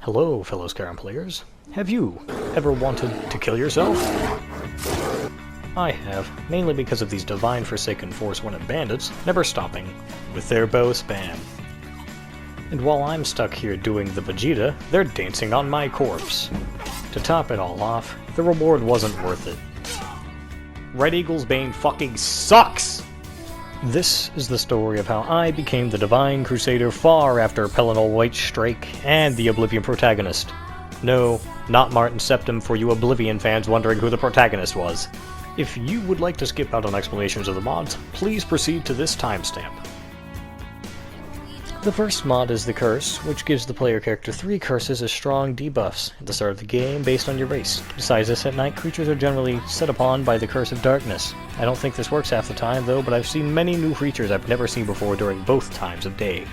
Hello, fellow Skyrim players. Have you ever wanted to kill yourself? I have, mainly because of these divine Forsaken Force-wanted bandits never stopping with their bow spam. And while I'm stuck here doing the Vegeta, they're dancing on my corpse. To top it all off, the reward wasn't worth it. Red Eagle's Bane fucking sucks! This is the story of how I became the Divine Crusader far after Pelennor Whitestrake and the Oblivion protagonist. No, not Martin Septim for you Oblivion fans wondering who the protagonist was. If you would like to skip out on explanations of the mods, please proceed to this timestamp. The first mod is the Curse, which gives the player character 3 curses as strong debuffs at the start of the game based on your race. Besides this, at night, creatures are generally set upon by the Curse of Darkness. I don't think this works half the time though, but I've seen many new creatures I've never seen before during both times of day.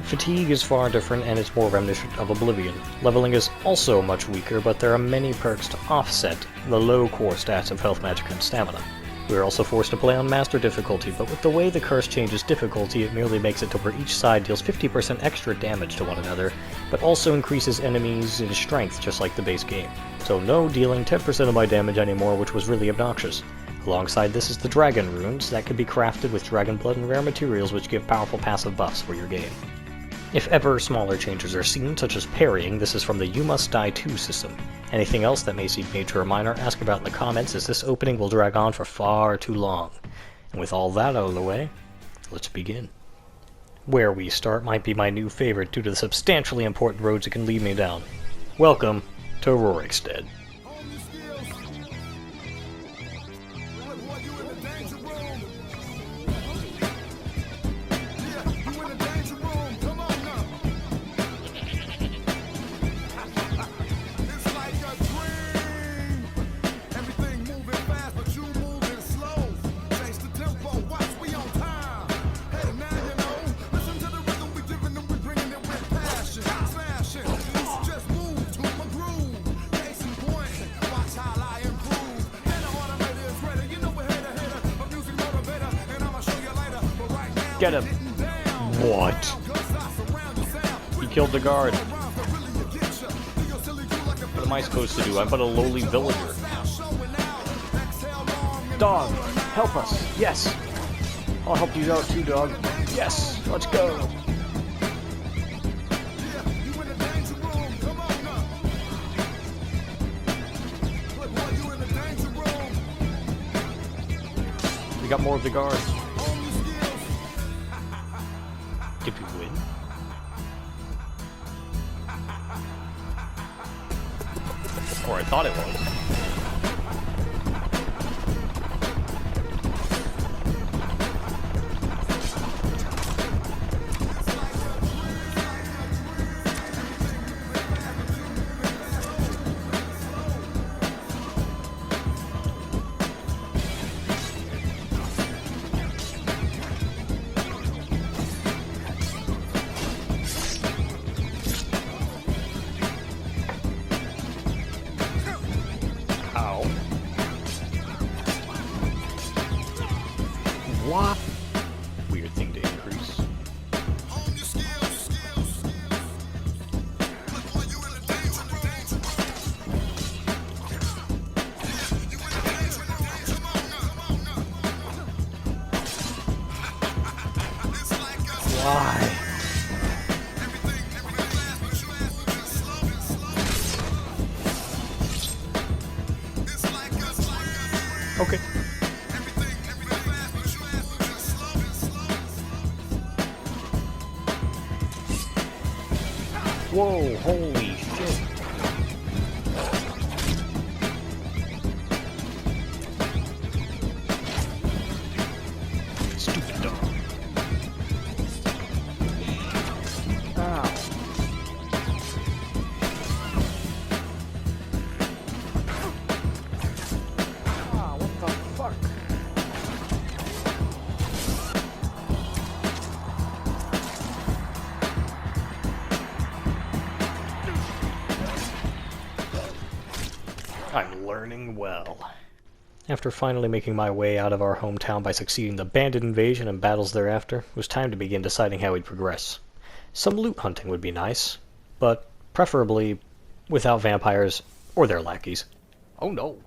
Fatigue is far different and it's more reminiscent of Oblivion. Leveling is also much weaker, but there are many perks to offset the low core stats of health, magic, and stamina. We are also forced to play on Master difficulty, but with the way the curse changes difficulty, it merely makes it to where each side deals 50% extra damage to one another, but also increases enemies in strength just like the base game. So no dealing 10% of my damage anymore, which was really obnoxious. Alongside this is the Dragon Runes, that can be crafted with dragon blood and rare materials which give powerful passive buffs for your game. If ever smaller changes are seen, such as parrying, this is from the You Must Die 2 system. Anything else that may seem major or minor, ask about in the comments, as this opening will drag on for far too long. And with all that out of the way, let's begin. Where we start might be my new favorite due to the substantially important roads it can lead me down. Welcome to Rorikstead. Get him! What? He killed the guard. What am I supposed to do? I'm but a lowly villager. Dog, help us! Yes! I'll help you out too, dog. Yes! Let's go! We got more of the guards. Did we win? Or I thought it was. What? Weird thing to increase. Why? Okay. Whoa, holy shit. Stupid dog. Ow. Ah, what the fuck? I'm learning well. After finally making my way out of our hometown by succeeding the bandit invasion and battles thereafter, it was time to begin deciding how we'd progress. Some loot hunting would be nice, but preferably without vampires or their lackeys. Oh no.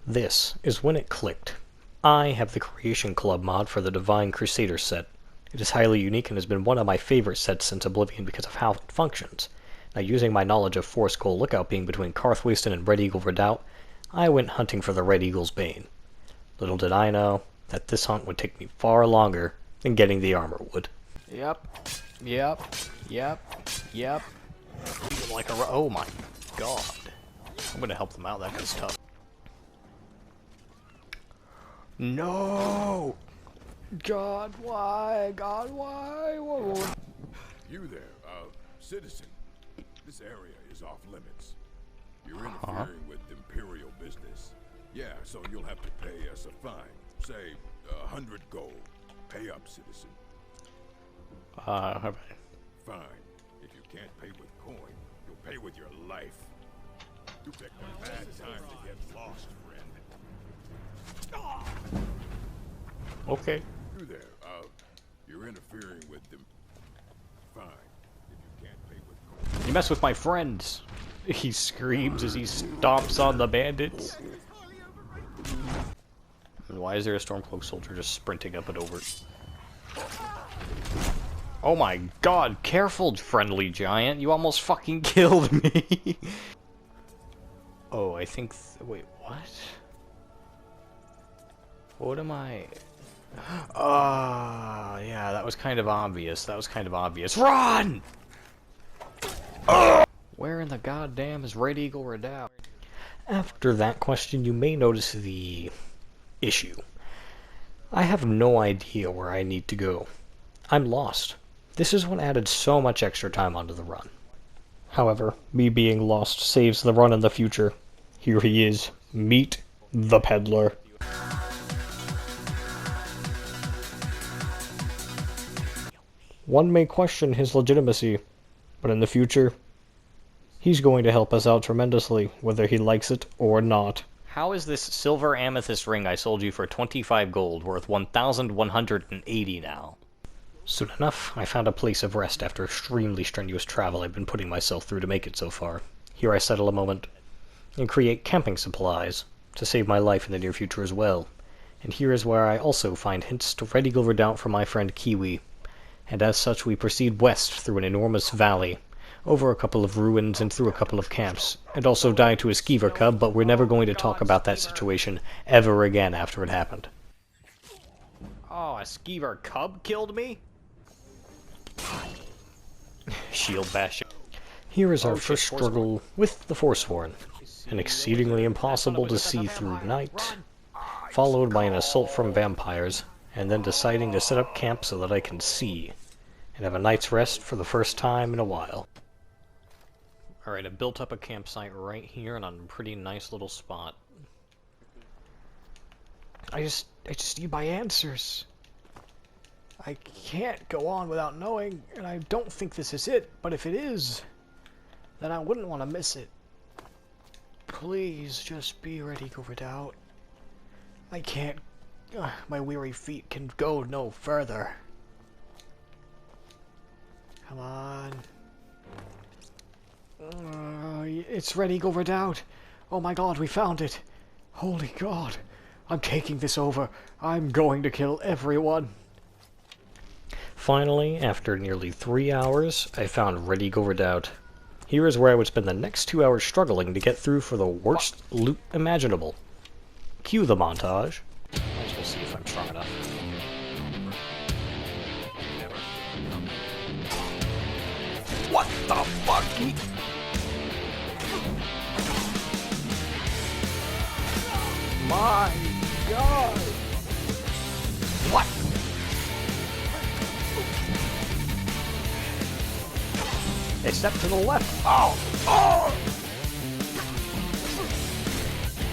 This is when it clicked. I have the Creation Club mod for the Divine Crusader set. It is highly unique and has been one of my favorite sets since Oblivion because of how it functions. Now, using my knowledge of Forest Goal Lookout being between Karthwasten and Red Eagle Redoubt, I went hunting for the Red Eagle's Bane. Little did I know that this hunt would take me far longer than getting the armor would. Yep. Like oh my god. I'm gonna help them out, that guy's tough. No! God, why? God, why? Whoa. You there, citizen. This area is off limits. You're interfering with Imperial business. Yeah, so you'll have to pay us a fine. Say, 100 gold. Pay up, citizen. Okay. Fine. If you can't pay with coin, you'll pay with your life. You picked a bad time to get lost, friend. Okay. You there, you're interfering with them. Fine. If you can't pay with coin. You mess with my friends. He screams as he stomps on the bandits. And why is there a Stormcloak soldier just sprinting up and over? Oh my god, careful, friendly giant. You almost fucking killed me. Oh, I think... wait, what? What am I... yeah, that was kind of obvious. Run! Where in the goddamn is Red Eagle Redoubt? After that question, you may notice the issue. I have no idea where I need to go. I'm lost. This is what added so much extra time onto the run. However, me being lost saves the run in the future. Here he is. Meet the peddler. One may question his legitimacy, but in the future, he's going to help us out tremendously, whether he likes it or not. How is this silver amethyst ring I sold you for 25 gold worth 1,180 now? Soon enough, I found a place of rest after extremely strenuous travel I've been putting myself through to make it so far. Here I settle a moment and create camping supplies to save my life in the near future as well. And here is where I also find hints to Red Eagle Redoubt from my friend Kiwi. And as such we proceed west through an enormous valley, over a couple of ruins and through a couple of camps, and also die to a skeever cub, but we're never going to talk about that situation ever again after it happened. Oh, a skeever cub killed me? Shield bashing. Here is our first struggle with the Forsworn, an exceedingly impossible to see through night, followed by an assault from vampires, and then deciding to set up camp so that I can see, and have a night's rest for the first time in a while. Alright, I built up a campsite right here and on a pretty nice little spot. I just need my answers. I can't go on without knowing, and I don't think this is it, but if it is, then I wouldn't want to miss it. Please just be Red Eagle Redoubt. I can't... my weary feet can go no further. Come on. It's Red Eagle Redoubt. Oh my god, we found it. Holy god. I'm taking this over. I'm going to kill everyone. Finally, after nearly 3 hours, I found Red Eagle Redoubt. Here is where I would spend the next 2 hours struggling to get through for the worst loot imaginable. Cue the montage. Let's go see if I'm strong enough. What the fuck? My god! What? They stepped to the left. Oh! Oh!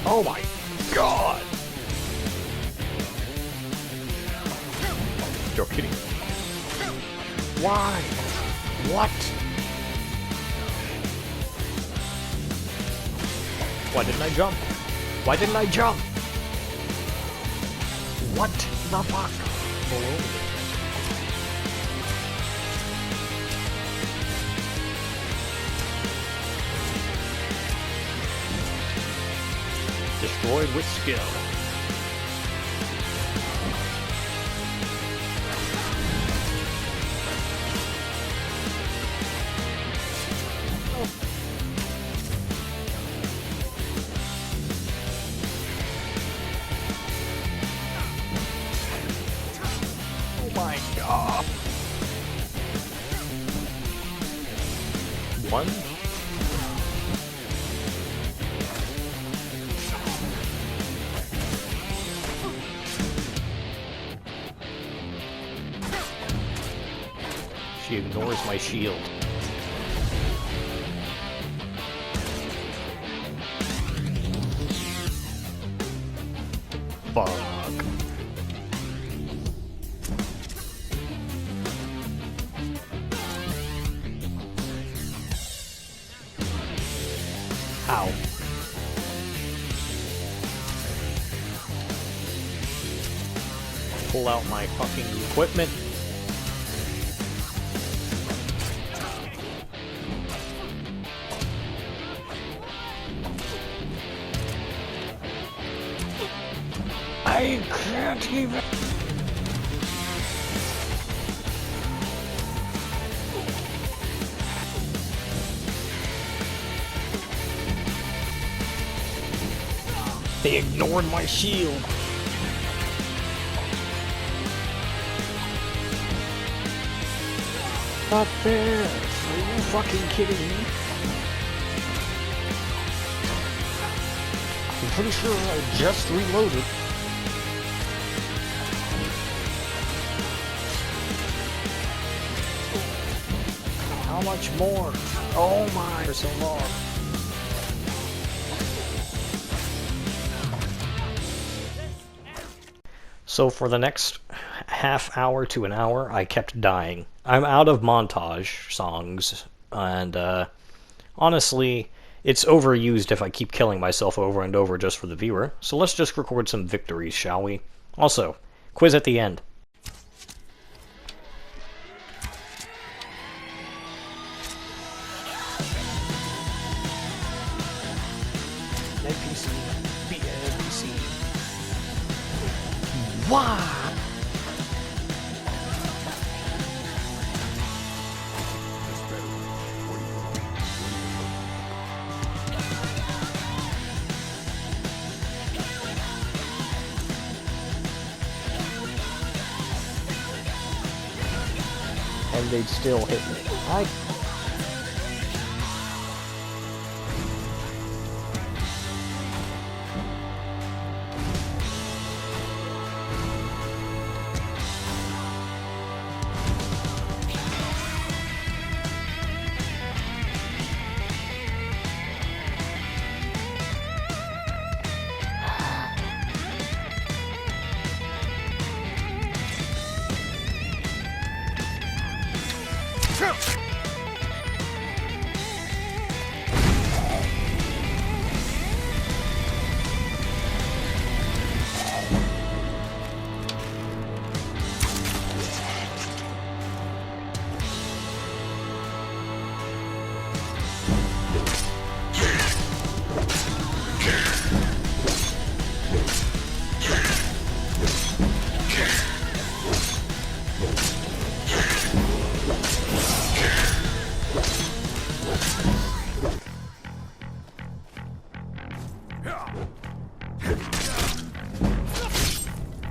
Oh my god! You're kidding. Why? What? Why didn't I jump? Why didn't I jump? What the fuck? destroyed with skill. Oh my god. One. She ignores my shield. Fuck. Ow. Pull out my fucking equipment. I can't even... They ignored my shield. Not fair. Are you fucking kidding me? I'm pretty sure I just reloaded. How much more? Oh my, for so long. So for the next half hour to an hour, I kept dying. I'm out of montage songs, and honestly, it's overused if I keep killing myself over and over just for the viewer, so let's just record some victories, shall we? Also, quiz at the end. NPC, be an NPC. What? And they'd still hit me.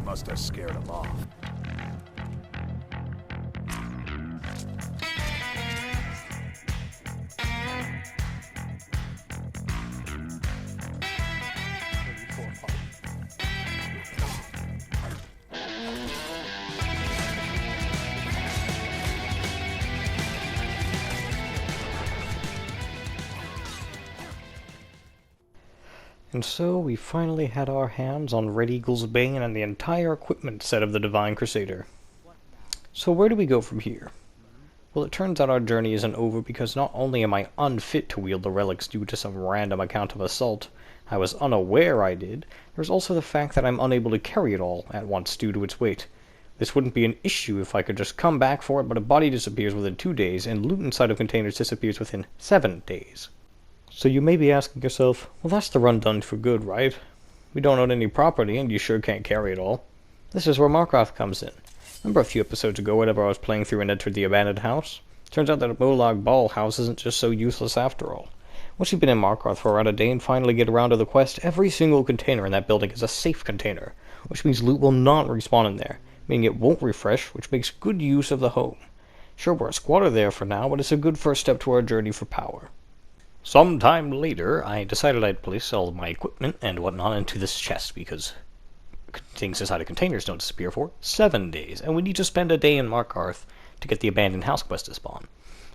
Must have scared him off. And so we finally had our hands on Red Eagle's Bane and the entire equipment set of the Divine Crusader. So where do we go from here? Well, it turns out our journey isn't over because not only am I unfit to wield the relics due to some random account of assault I was unaware I did, there's also the fact that I'm unable to carry it all at once due to its weight. This wouldn't be an issue if I could just come back for it, but a body disappears within 2 days and loot inside of containers disappears within 7 days. So you may be asking yourself, well, that's the run done for good, right? We don't own any property, and you sure can't carry it all. This is where Markarth comes in. Remember a few episodes ago whenever I was playing through and entered the abandoned house? Turns out that a Molag Bal house isn't just so useless after all. Once you've been in Markarth for around a day and finally get around to the quest, every single container in that building is a safe container, which means loot will not respawn in there, meaning it won't refresh, which makes good use of the home. Sure, we're a squatter there for now, but it's a good first step to our journey for power. Sometime later, I decided I'd place all of my equipment and whatnot into this chest, because things inside of containers don't disappear for 7 days, and we need to spend a day in Markarth to get the abandoned house quest to spawn.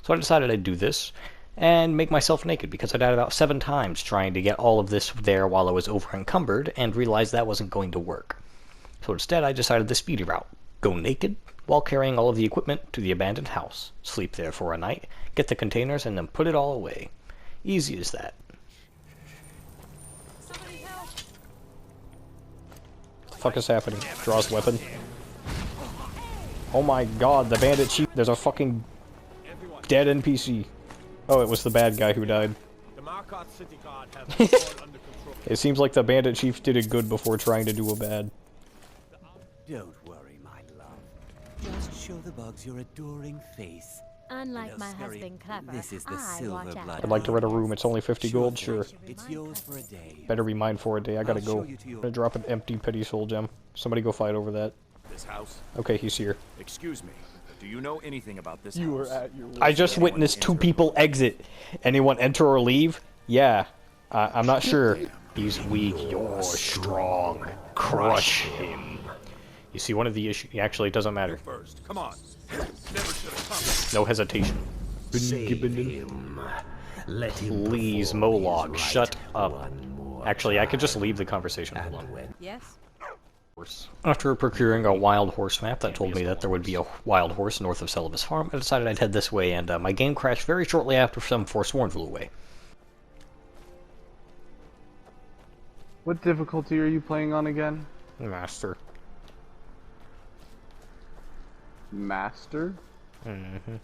So I decided I'd do this, and make myself naked, because I died about 7 times trying to get all of this there while I was over-encumbered, and realized that wasn't going to work. So instead I decided the speedy route. Go naked, while carrying all of the equipment to the abandoned house. Sleep there for a night, get the containers, and then put it all away. Easy as that. Fuck is happening? Draws weapon. Oh my god, the bandit chief. There's a fucking dead NPC. Oh, it was the bad guy who died. It seems like the bandit chief did a good before trying to do a bad. Don't worry, my love. Just show the bugs your adoring face. Unlike my husband Clever, This is the I silver watch blood. out. I'd like to rent a room. It's only 50 gold, sure. It's yours for a day. Better be mine for a day. I gotta I'll go. show you to your- I'm gonna drop an empty pity soul gem. Somebody go fight over that. This house? Okay, he's here. Excuse me. Do you know anything about this You house? were at your I just witnessed 2 people exit. Anyone enter or leave? Yeah. I'm not sure. He's weak. You're strong. Crush him. You see, one of the issues... Actually, it doesn't matter. First, come on. Never should have come. No hesitation. Save him. Let him Please, perform his Molag, rite shut up. one more Actually, I could just time. leave the conversation. Hold on. And when Yes? After procuring a wild horse map that told me that there would be a wild horse north of Celibus Farm, I decided I'd head this way, and my game crashed very shortly after some Forsworn flew away. What difficulty are you playing on again? Master. Master? Mm-hmm.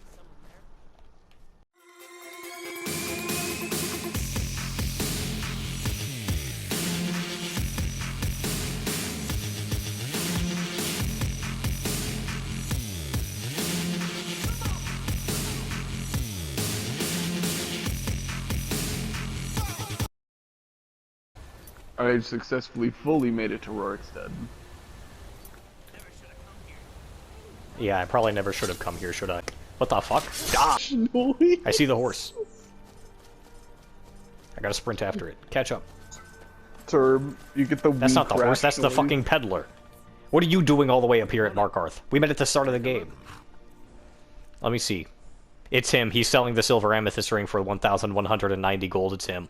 I successfully fully made it to Rorikstead. Yeah, I probably never should have come here, should I? What the fuck? Ah! I see the horse. I gotta sprint after it. Catch up. Turb, you get the That's wee not the horse, crash that's the noise. fucking peddler. What are you doing all the way up here at Markarth? We met at the start of the game. Let me see. It's him. He's selling the silver amethyst ring for 1,190 gold. It's him.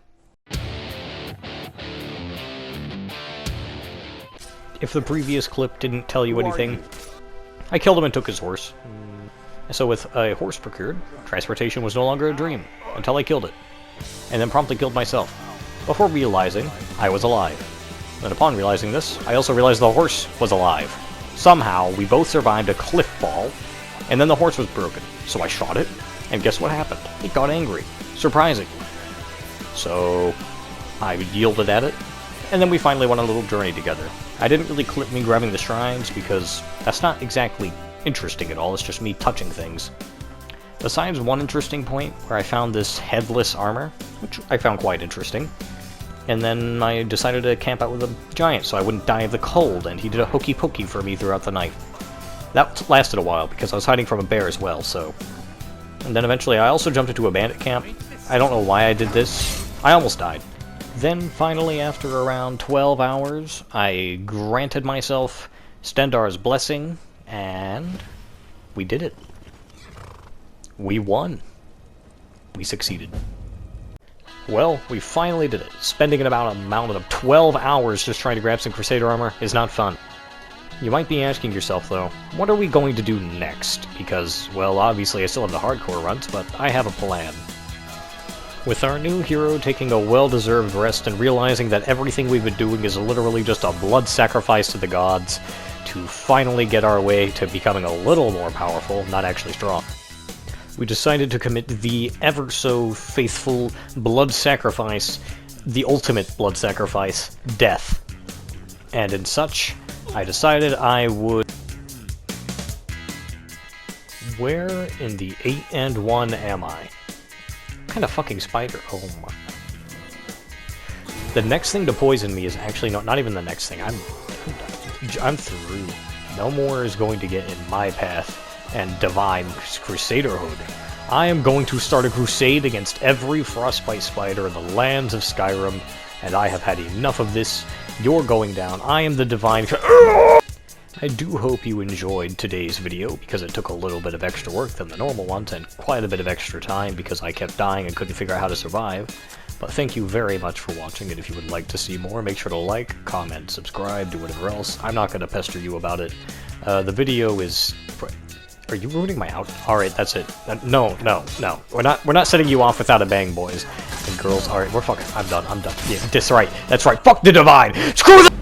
If the previous clip didn't tell you anything, I killed him and took his horse. So with a horse procured, transportation was no longer a dream, until I killed it, and then promptly killed myself, before realizing I was alive. And upon realizing this, I also realized the horse was alive. Somehow, we both survived a cliff fall, and then the horse was broken, so I shot it, and guess what happened? It got angry. Surprising. So, I yielded at it, and then we finally went on a little journey together. I didn't really clip me grabbing the shrines, because that's not exactly interesting at all, it's just me touching things. Besides one interesting point, where I found this headless armor, which I found quite interesting, and then I decided to camp out with a giant so I wouldn't die of the cold, and he did a hokey pokey for me throughout the night. That lasted a while, because I was hiding from a bear as well, so... And then eventually I also jumped into a bandit camp. I don't know why I did this. I almost died. Then, finally, after around 12 hours, I granted myself Stendarr's blessing, and we did it. We won. We succeeded. Well, we finally did it. Spending about a amount of 12 hours just trying to grab some Crusader armor is not fun. You might be asking yourself, though, what are we going to do next? Because, well, obviously I still have the hardcore runs, but I have a plan. With our new hero taking a well-deserved rest and realizing that everything we've been doing is literally just a blood sacrifice to the gods, to finally get our way to becoming a little more powerful, not actually strong, we decided to commit the ever-so-faithful blood sacrifice, the ultimate blood sacrifice, death. and in such, I decided I would... Where in the 8 and 1 am I? What kind of fucking spider? Oh my... The next thing to poison me is actually not even the next thing. I'm through. No more is going to get in my path and divine Crusaderhood. I am going to start a crusade against every frostbite spider in the lands of Skyrim, and I have had enough of this. You're going down. I am the divine... I do hope you enjoyed today's video, because it took a little bit of extra work than the normal ones, and quite a bit of extra time because I kept dying and couldn't figure out how to survive. But thank you very much for watching, and if you would like to see more, make sure to like, comment, subscribe, do whatever else. I'm not going to pester you about it. The video is... Are you ruining my out? Alright, that's it. No. We're not setting you off without a bang, boys and girls. Alright, we're fucking... I'm done. Yeah, that's right. Fuck the divine! Screw the...